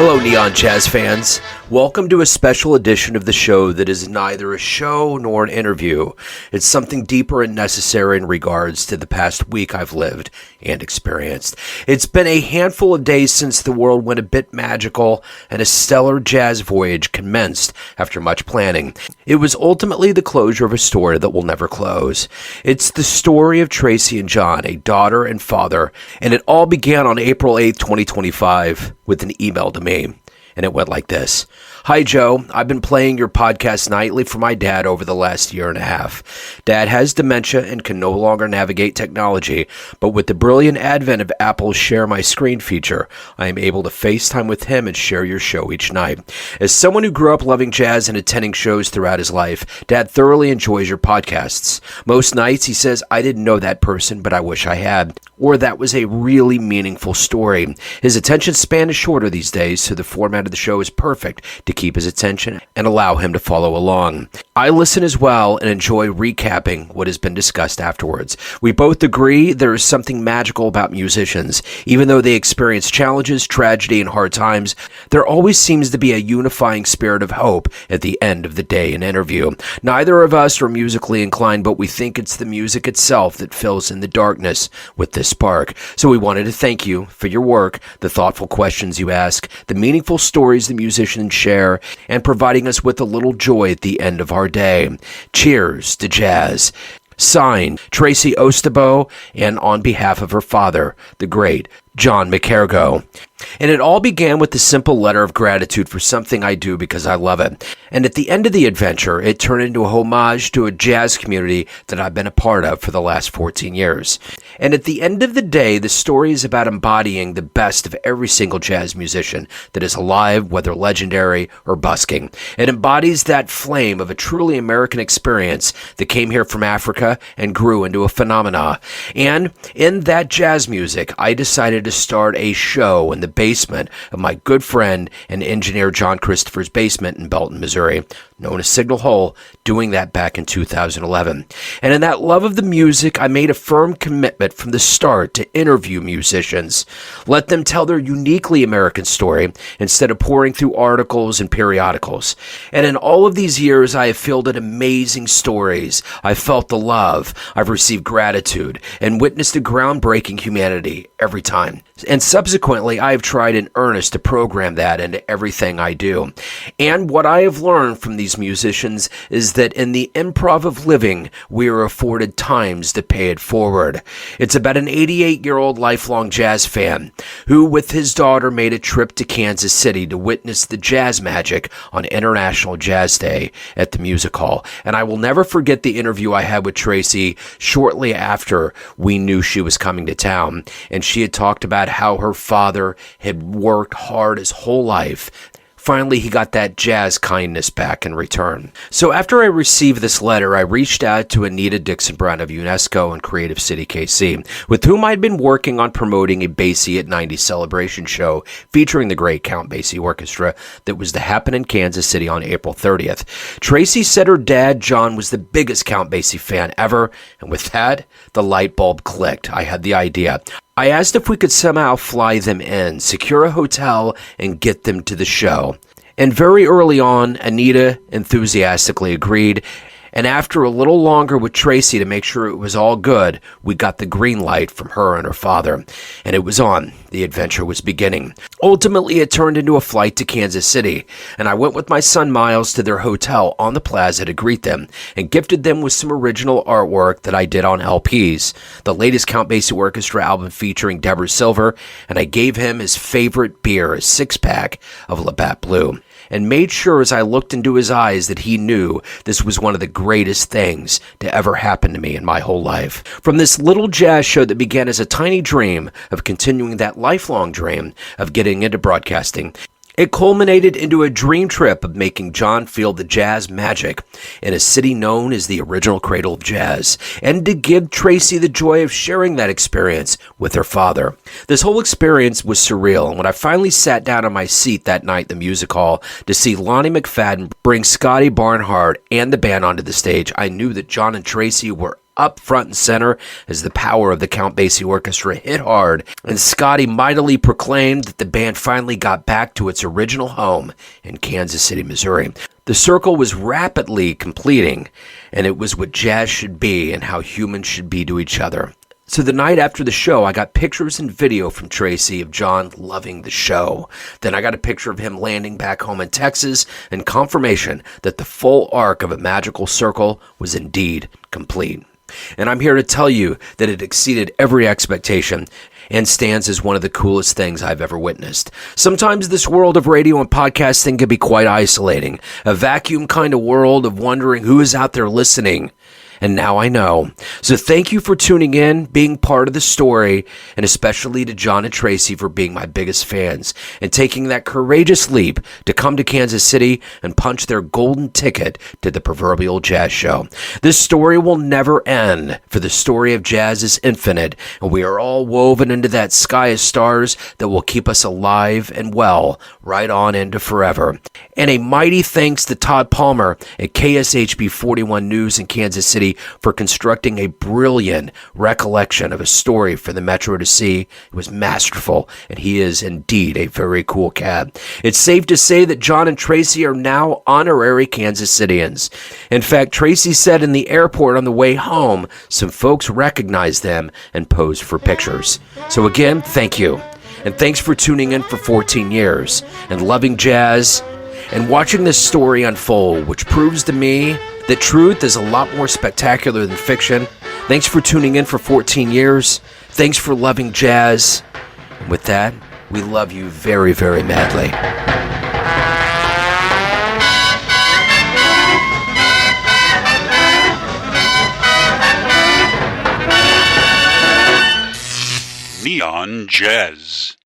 Hello, Neon Jazz fans. Welcome to a special edition of the show that is neither a show nor an interview. It's something deeper and necessary in regards to the past week I've lived and experienced. It's been a handful of days since the world went a bit magical and a stellar jazz voyage commenced after much planning. It was ultimately the closure of a story that will never close. It's the story of Tracey and John, a daughter and father, and it all began on April 8th, 2025 with an email to me. And it went like this. Hi, Joe. I've been playing your podcast nightly for my dad over the last year and a half. Dad has dementia and can no longer navigate technology, but with the brilliant advent of Apple's Share My Screen feature, I am able to FaceTime with him and share your show each night. As someone who grew up loving jazz and attending shows throughout his life, Dad thoroughly enjoys your podcasts. Most nights he says, I didn't know that person, but I wish I had. Or that was a really meaningful story. His attention span is shorter these days, so the format of the show is perfect to keep his attention and allow him to follow along. I listen as well and enjoy recapping what has been discussed afterwards. We both agree there is something magical about musicians. Even though they experience challenges, tragedy, and hard times, there always seems to be a unifying spirit of hope at the end of the day and interview. Neither of us are musically inclined, but we think it's the music itself that fills in the darkness with this spark. So we wanted to thank you for your work, the thoughtful questions you ask, the meaningful stories the musicians share, and providing us with a little joy at the end of our day. Cheers to jazz. Signed, Tracey Ostabo, and on behalf of her father, the great John McCargo. And it all began with a simple letter of gratitude for something I do because I love it. And at the end of the adventure, it turned into a homage to a jazz community that I've been a part of for the last 14 years. And at the end of the day, the story is about embodying the best of every single jazz musician that is alive, whether legendary or busking. It embodies that flame of a truly American experience that came here from Africa and grew into a phenomena. And in that jazz music, I decided to start a show in the basement of my good friend and engineer John Christopher's basement in Belton, Missouri, known as Signal Hole, doing that back in 2011. And in that love of the music, I made a firm commitment from the start to interview musicians, let them tell their uniquely American story instead of pouring through articles and periodicals. And in all of these years, I have fielded amazing stories. I've felt the love, I've received gratitude, and witnessed a groundbreaking humanity every time. And subsequently, I have tried in earnest to program that into everything I do. And what I have learned from these musicians is that in the improv of living, we are afforded times to pay it forward. It's about an 88-year-old lifelong jazz fan who, with his daughter, made a trip to Kansas City to witness the jazz magic on International Jazz Day at the Music Hall. And I will never forget the interview I had with Tracey shortly after we knew she was coming to town. And she had talked about how her father had worked hard his whole life. Finally, he got that jazz kindness back in return. So after I received this letter, I reached out to Anita Dixon Brown of UNESCO and Creative City KC, with whom I'd been working on promoting a Basie at 90 celebration show featuring the great Count Basie Orchestra that was to happen in Kansas City on April 30th. Tracey said her dad, John, was the biggest Count Basie fan ever, and with that, the light bulb clicked. I had the idea. I asked if we could somehow fly them in, secure a hotel, and get them to the show. And very early on, Anita enthusiastically agreed. And after a little longer with Tracey to make sure it was all good, we got the green light from her and her father. And it was on. The adventure was beginning. Ultimately, it turned into a flight to Kansas City, and I went with my son Miles to their hotel on the plaza to greet them and gifted them with some original artwork that I did on LPs, the latest Count Basie Orchestra album featuring Deborah Silver, and I gave him his favorite beer, a six-pack of Labatt Blue, and made sure as I looked into his eyes that he knew this was one of the greatest things to ever happen to me in my whole life. From this little jazz show that began as a tiny dream of continuing that lifelong dream of getting into broadcasting, it culminated into a dream trip of making John feel the jazz magic in a city known as the original cradle of jazz, and to give Tracey the joy of sharing that experience with her father. This whole experience was surreal, and when I finally sat down in my seat that night at the music hall to see Lonnie McFadden bring Scotty Barnhart and the band onto the stage, I knew that John and Tracey were up front and center as the power of the Count Basie Orchestra hit hard, and Scotty mightily proclaimed that the band finally got back to its original home in Kansas City, Missouri. The circle was rapidly completing, and it was what jazz should be and how humans should be to each other. So the night after the show, I got pictures and video from Tracey of John loving the show. Then I got a picture of him landing back home in Texas and confirmation that the full arc of a magical circle was indeed complete. And I'm here to tell you that it exceeded every expectation and stands as one of the coolest things I've ever witnessed. Sometimes this world of radio and podcasting can be quite isolating, a vacuum kind of world of wondering who is out there listening. And now I know. So thank you for tuning in, being part of the story, and especially to John and Tracey for being my biggest fans and taking that courageous leap to come to Kansas City and punch their golden ticket to the proverbial jazz show. This story will never end, for the story of jazz is infinite, and we are all woven into that sky of stars that will keep us alive and well right on into forever. And a mighty thanks to Todd Palmer at KSHB 41 News in Kansas City for constructing a brilliant recollection of a story for the Metro to see. It was masterful, and he is indeed a very cool cat. It's safe to say that John and Tracey are now honorary Kansas Cityans. In fact, Tracey said in the airport on the way home, some folks recognized them and posed for pictures. So again, thank you. And thanks for tuning in for 14 years and loving jazz and watching this story unfold, which proves to me that truth is a lot more spectacular than fiction. Thanks for tuning in for 14 years. Thanks for loving jazz. And with that, we love you very, very madly. Neon Jazz.